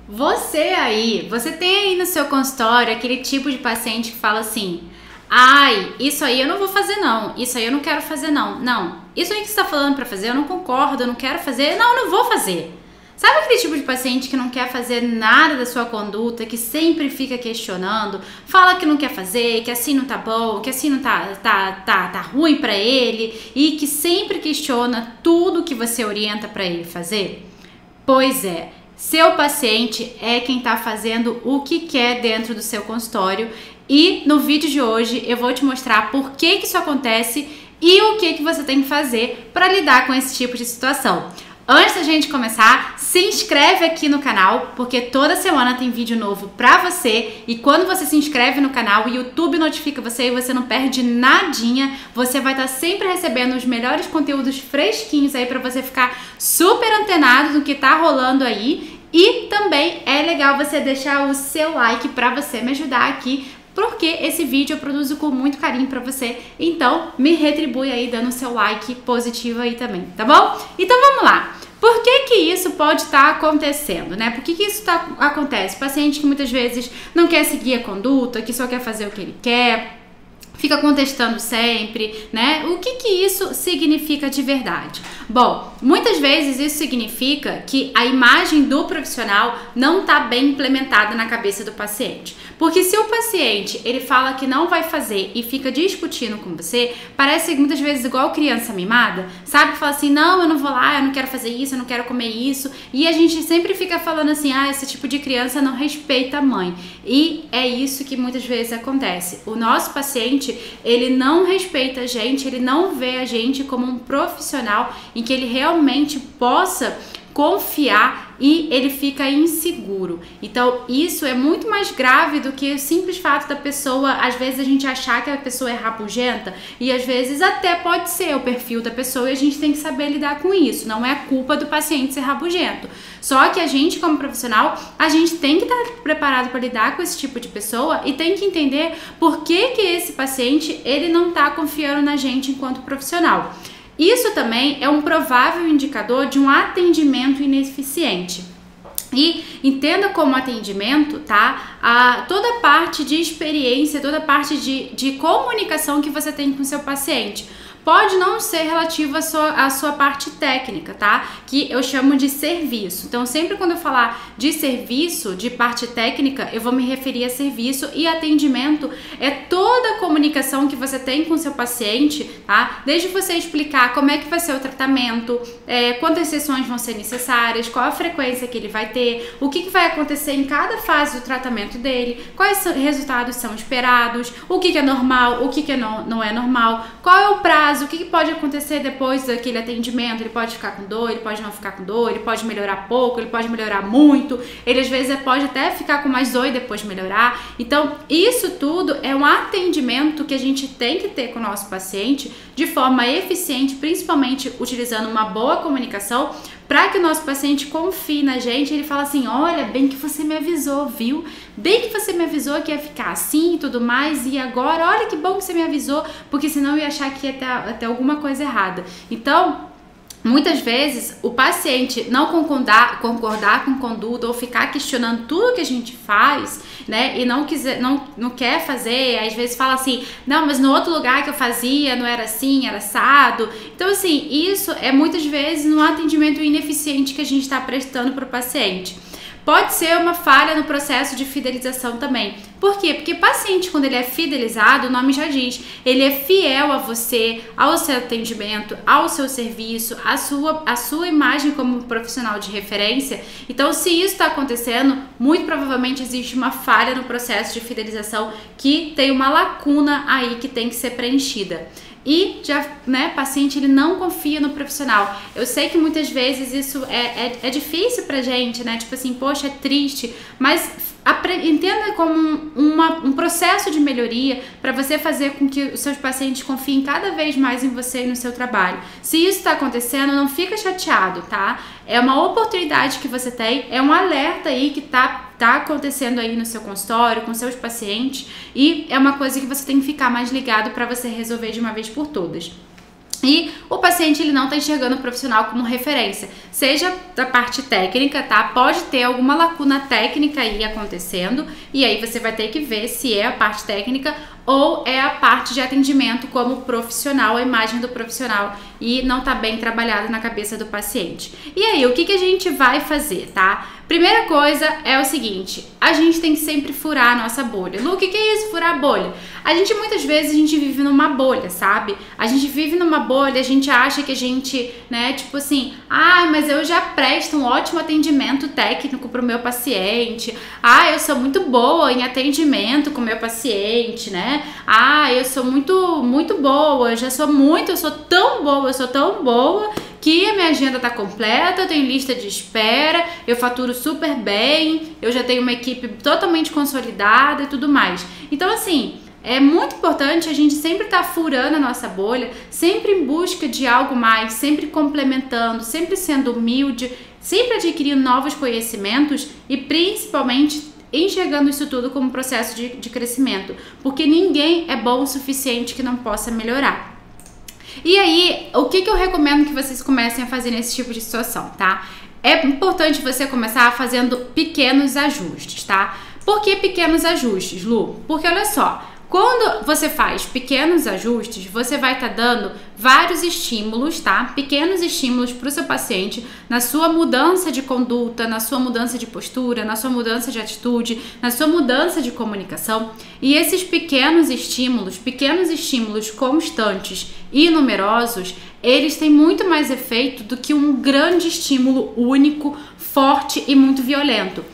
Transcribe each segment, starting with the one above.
Você tem aí no seu consultório aquele tipo de paciente que fala assim: ai, isso aí eu não vou fazer não, isso aí eu não quero fazer não, não, isso aí que você tá falando pra fazer eu não concordo, eu não quero fazer, não, eu não vou fazer. Sabe aquele tipo de paciente que não quer fazer nada da sua conduta, que sempre fica questionando, fala que não quer fazer, que assim não tá bom, que assim não tá ruim pra ele e que sempre questiona tudo que você orienta pra ele fazer? Pois é, seu paciente é quem está fazendo o que quer dentro do seu consultório e no vídeo de hoje eu vou te mostrar por que isso acontece e o que você tem que fazer para lidar com esse tipo de situação. Antes da gente começar, se inscreve aqui no canal, porque toda semana tem vídeo novo pra você e quando você se inscreve no canal, o YouTube notifica você e você não perde nadinha, você vai estar sempre recebendo os melhores conteúdos fresquinhos aí pra você ficar super antenado no que tá rolando aí e também é legal você deixar o seu like pra você me ajudar aqui, porque esse vídeo eu produzo com muito carinho pra você, então me retribui aí dando o seu like positivo aí também, tá bom? Então vamos lá. Por que isso pode estar acontecendo, né? Por que isso acontece? Paciente que muitas vezes não quer seguir a conduta, que só quer fazer o que ele quer, fica contestando sempre, né? O que isso significa de verdade? Bom, muitas vezes isso significa que a imagem do profissional não está bem implementada na cabeça do paciente. Porque se o paciente, ele fala que não vai fazer e fica discutindo com você, parece muitas vezes igual criança mimada, sabe? Que fala assim, não, eu não vou lá, eu não quero fazer isso, eu não quero comer isso. E a gente sempre fica falando assim, ah, esse tipo de criança não respeita a mãe. E é isso que muitas vezes acontece. O nosso paciente, ele não respeita a gente, ele não vê a gente como um profissional em que ele realmente possa confiar e ele fica inseguro. Então isso é muito mais grave do que o simples fato da pessoa, às vezes a gente achar que a pessoa é rabugenta e às vezes até pode ser o perfil da pessoa e a gente tem que saber lidar com isso, não é culpa do paciente ser rabugento. Só que a gente como profissional, a gente tem que estar preparado para lidar com esse tipo de pessoa e tem que entender por que esse paciente ele não está confiando na gente enquanto profissional. Isso também é um provável indicador de um atendimento ineficiente. E entenda como atendimento, tá? Toda a parte de experiência, toda a parte de comunicação que você tem com o seu paciente. Pode não ser relativo à sua parte técnica, tá? Que eu chamo de serviço. Então, sempre quando eu falar de serviço, de parte técnica, eu vou me referir a serviço e atendimento é toda a comunicação que você tem com o seu paciente, tá? Desde você explicar como é que vai ser o tratamento, quantas sessões vão ser necessárias, qual a frequência que ele vai ter, o que vai acontecer em cada fase do tratamento dele, quais resultados são esperados, o que é normal, o que não é normal, qual é o prazo, o que pode acontecer depois daquele atendimento, ele pode ficar com dor, ele pode não ficar com dor, ele pode melhorar pouco, ele pode melhorar muito, ele às vezes pode até ficar com mais dor e depois melhorar. Então, isso tudo é um atendimento que a gente tem que ter com o nosso paciente de forma eficiente, principalmente utilizando uma boa comunicação, para que o nosso paciente confie na gente. Ele fala assim, olha, bem que você me avisou, viu? Bem que você me avisou que ia ficar assim e tudo mais, e agora, olha que bom que você me avisou, porque senão eu ia achar que ia ter alguma coisa errada. Então, muitas vezes, o paciente não concordar com conduta ou ficar questionando tudo que a gente faz, né, e não quer fazer, às vezes fala assim, não, mas no outro lugar que eu fazia não era assim, era assado. Então, assim, isso é muitas vezes um atendimento ineficiente que a gente está prestando para o paciente. Pode ser uma falha no processo de fidelização também. Por quê? Porque paciente, quando ele é fidelizado, o nome já diz, ele é fiel a você, ao seu atendimento, ao seu serviço, à sua imagem como profissional de referência. Então, se isso está acontecendo, muito provavelmente existe uma falha no processo de fidelização que tem uma lacuna aí que tem que ser preenchida. E já, né, paciente ele não confia no profissional. Eu sei que muitas vezes isso é difícil pra gente, né? Tipo assim, poxa, é triste, mas entenda como um processo de melhoria para você fazer com que os seus pacientes confiem cada vez mais em você e no seu trabalho. Se isso está acontecendo, não fica chateado, tá? É uma oportunidade que você tem, é um alerta aí que tá acontecendo aí no seu consultório, com seus pacientes, e é uma coisa que você tem que ficar mais ligado para você resolver de uma vez por todas. E o paciente ele não está enxergando o profissional como referência, seja da parte técnica, tá? Pode ter alguma lacuna técnica aí acontecendo e aí você vai ter que ver se é a parte técnica ou é a parte de atendimento como profissional, a imagem do profissional e não tá bem trabalhado na cabeça do paciente. E aí, o que a gente vai fazer, tá? Primeira coisa é o seguinte, a gente tem que sempre furar a nossa bolha. Lu, o que é isso, furar a bolha? Muitas vezes a gente vive numa bolha, sabe? A gente vive numa bolha, a gente acha que a gente, né, tipo assim, mas eu já presto um ótimo atendimento técnico pro meu paciente. Eu sou muito boa em atendimento com o meu paciente, né? Eu sou muito boa, eu sou tão boa que a minha agenda tá completa, eu tenho lista de espera, eu faturo super bem, eu já tenho uma equipe totalmente consolidada e tudo mais. Então, assim, é muito importante a gente sempre estar furando a nossa bolha, sempre em busca de algo mais, sempre complementando, sempre sendo humilde, sempre adquirindo novos conhecimentos e principalmente enxergando isso tudo como um processo de crescimento, porque ninguém é bom o suficiente que não possa melhorar. E aí, o que eu recomendo que vocês comecem a fazer nesse tipo de situação, tá? É importante você começar fazendo pequenos ajustes, tá? Por que pequenos ajustes, Lu? Porque olha só, quando você faz pequenos ajustes, você vai estar dando vários estímulos, tá? Pequenos estímulos para o seu paciente na sua mudança de conduta, na sua mudança de postura, na sua mudança de atitude, na sua mudança de comunicação. E esses pequenos estímulos constantes e numerosos, eles têm muito mais efeito do que um grande estímulo único, forte e muito violento.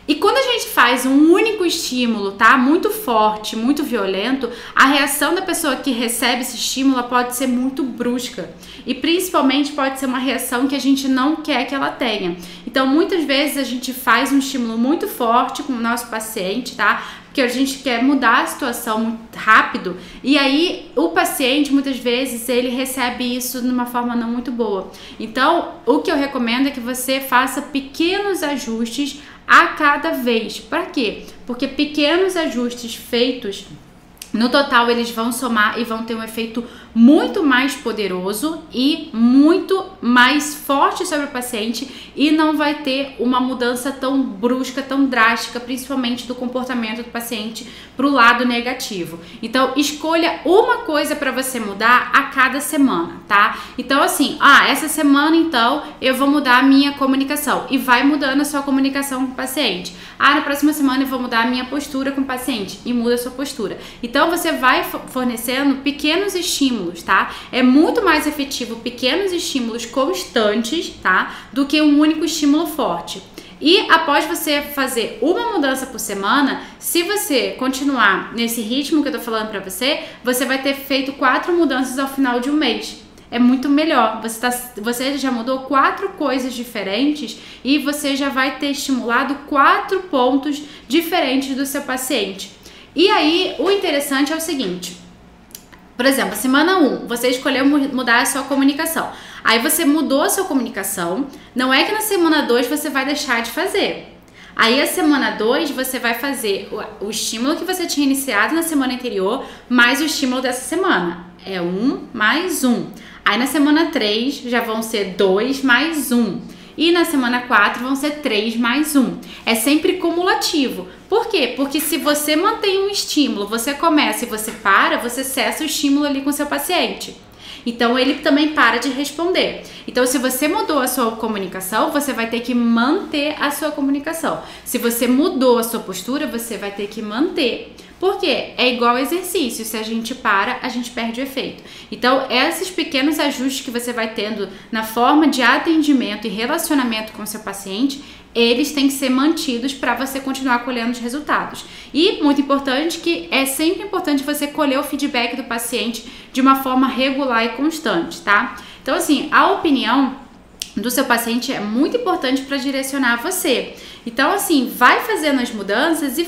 E quando a gente faz um único estímulo, tá? Muito forte, muito violento, a reação da pessoa que recebe esse estímulo pode ser muito brusca. E principalmente pode ser uma reação que a gente não quer que ela tenha. Então, muitas vezes a gente faz um estímulo muito forte com o nosso paciente, tá? Porque a gente quer mudar a situação muito rápido. E aí, o paciente, muitas vezes, ele recebe isso de uma forma não muito boa. Então, o que eu recomendo é que você faça pequenos ajustes a cada vez. Para quê? Porque pequenos ajustes feitos, no total, eles vão somar e vão ter um efeito muito mais poderoso e muito mais forte sobre o paciente e não vai ter uma mudança tão brusca, tão drástica, principalmente do comportamento do paciente para o lado negativo. Então, escolha uma coisa para você mudar a cada semana, tá? Então, assim, essa semana, então, eu vou mudar a minha comunicação e vai mudando a sua comunicação com o paciente. Na próxima semana eu vou mudar a minha postura com o paciente e muda a sua postura. Então, você vai fornecendo pequenos estímulos, tá? É muito mais efetivo pequenos estímulos constantes, tá? Do que um único estímulo forte. E após você fazer uma mudança por semana, se você continuar nesse ritmo que eu tô falando pra você, você vai ter feito 4 mudanças ao final de um mês. É muito melhor, você já mudou 4 coisas diferentes e você já vai ter estimulado 4 pontos diferentes do seu paciente. E aí, o interessante é o seguinte, por exemplo, semana 1, você escolheu mudar a sua comunicação. Aí você mudou a sua comunicação, não é que na semana 2 você vai deixar de fazer. Aí a semana 2 você vai fazer o estímulo que você tinha iniciado na semana anterior, mais o estímulo dessa semana. É 1 mais 1. Aí na semana 3 já vão ser 2 mais 1. E na semana 4 vão ser 3 mais 1. É sempre cumulativo. Por quê? Porque se você mantém um estímulo, você começa e você para, você cessa o estímulo ali com o seu paciente. Então, ele também para de responder. Então, se você mudou a sua comunicação, você vai ter que manter a sua comunicação. Se você mudou a sua postura, você vai ter que manter. Por quê? É igual exercício. Se a gente para, a gente perde o efeito. Então, esses pequenos ajustes que você vai tendo na forma de atendimento e relacionamento com o seu paciente, eles têm que ser mantidos para você continuar colhendo os resultados. E muito importante que é sempre importante você colher o feedback do paciente de uma forma regular e constante, tá? Então, assim, a opinião do seu paciente é muito importante para direcionar você. Então, assim, vai fazendo as mudanças e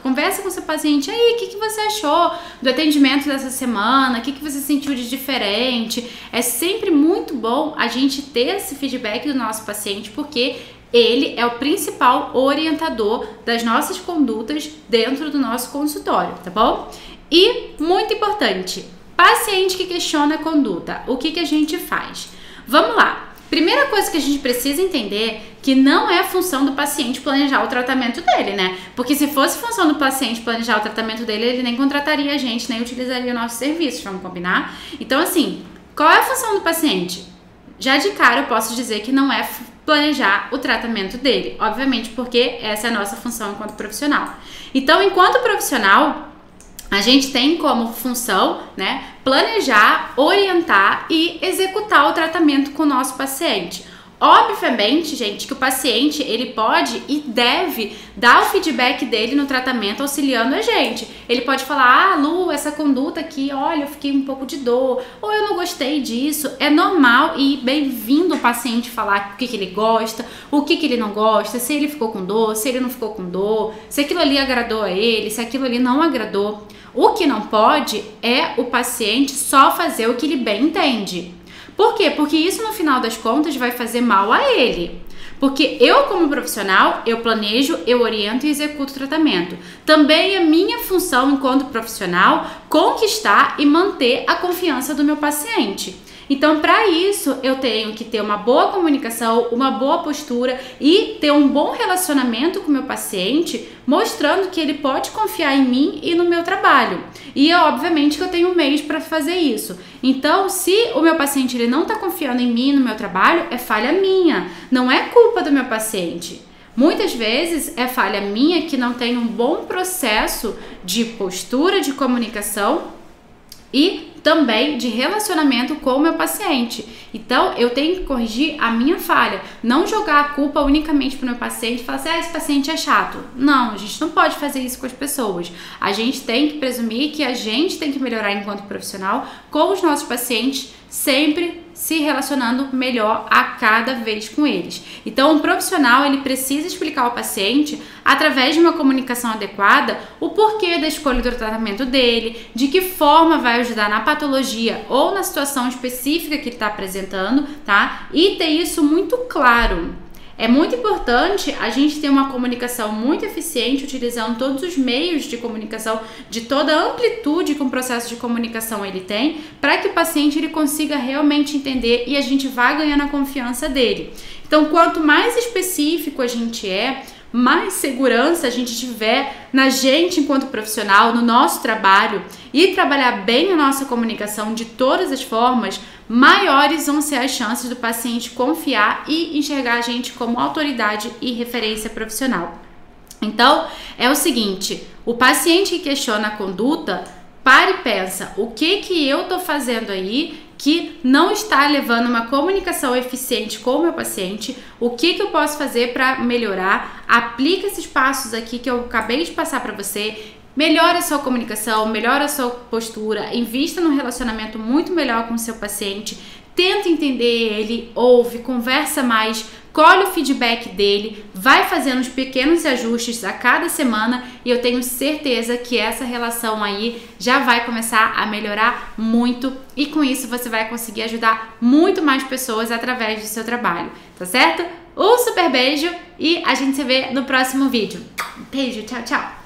conversa com o seu paciente. Aí, o que você achou do atendimento dessa semana? O que você sentiu de diferente? É sempre muito bom a gente ter esse feedback do nosso paciente, porque ele é o principal orientador das nossas condutas dentro do nosso consultório, tá bom? E, muito importante, Paciente que questiona a conduta, o que a gente faz? Vamos lá. Primeira coisa que a gente precisa entender que não é função do paciente planejar o tratamento dele, né? Porque se fosse função do paciente planejar o tratamento dele, ele nem contrataria a gente, nem utilizaria nossos serviços, vamos combinar? Então, assim, qual é a função do paciente? Já de cara eu posso dizer que não é planejar o tratamento dele, obviamente, porque essa é a nossa função enquanto profissional. Então, enquanto profissional, a gente tem como função, né, planejar, orientar e executar o tratamento com o nosso paciente. Obviamente, gente, que o paciente, ele pode e deve dar o feedback dele no tratamento auxiliando a gente. Ele pode falar, ah, Lu, essa conduta aqui, olha, eu fiquei um pouco de dor, ou eu não gostei disso. É normal e bem-vindo o paciente falar o que ele gosta, o que ele não gosta, se ele ficou com dor, se ele não ficou com dor, se aquilo ali agradou a ele, se aquilo ali não agradou. O que não pode é o paciente só fazer o que ele bem entende. Por quê? Porque isso, no final das contas, vai fazer mal a ele. Porque eu, como profissional, eu planejo, eu oriento e executo o tratamento. Também é minha função, enquanto profissional, conquistar e manter a confiança do meu paciente. Então, para isso, eu tenho que ter uma boa comunicação, uma boa postura e ter um bom relacionamento com o meu paciente, mostrando que ele pode confiar em mim e no meu trabalho. E, obviamente, que eu tenho meios para fazer isso. Então, se o meu paciente ele não está confiando em mim e no meu trabalho, é falha minha, não é culpa do meu paciente. Muitas vezes é falha minha que não tem um bom processo de postura, de comunicação e também de relacionamento com o meu paciente. Então, eu tenho que corrigir a minha falha, não jogar a culpa unicamente para o meu paciente e falar assim, ah, esse paciente é chato. Não, a gente não pode fazer isso com as pessoas. A gente tem que presumir que a gente tem que melhorar enquanto profissional com os nossos pacientes, sempre se relacionando melhor a cada vez com eles. Então, um profissional, ele precisa explicar ao paciente, através de uma comunicação adequada, o porquê da escolha do tratamento dele, de que forma vai ajudar na patologia ou na situação específica que ele está apresentando, tá? E ter isso muito claro. É muito importante a gente ter uma comunicação muito eficiente, utilizando todos os meios de comunicação, de toda a amplitude que um processo de comunicação ele tem, para que o paciente ele consiga realmente entender e a gente vá ganhando a confiança dele. Então, quanto mais específico a gente mais segurança a gente tiver na gente enquanto profissional, no nosso trabalho e trabalhar bem a nossa comunicação de todas as formas, maiores vão ser as chances do paciente confiar e enxergar a gente como autoridade e referência profissional. Então, é o seguinte, o paciente que questiona a conduta, para e pensa, o que eu tô fazendo aí que não está levando uma comunicação eficiente com o meu paciente, o que eu posso fazer para melhorar, aplica esses passos aqui que eu acabei de passar para você, melhora a sua comunicação, melhora a sua postura, invista num relacionamento muito melhor com o seu paciente, tenta entender ele, ouve, conversa mais, colhe o feedback dele, vai fazendo os pequenos ajustes a cada semana e eu tenho certeza que essa relação aí já vai começar a melhorar muito e com isso você vai conseguir ajudar muito mais pessoas através do seu trabalho, tá certo? Um super beijo e a gente se vê no próximo vídeo. Beijo, tchau, tchau!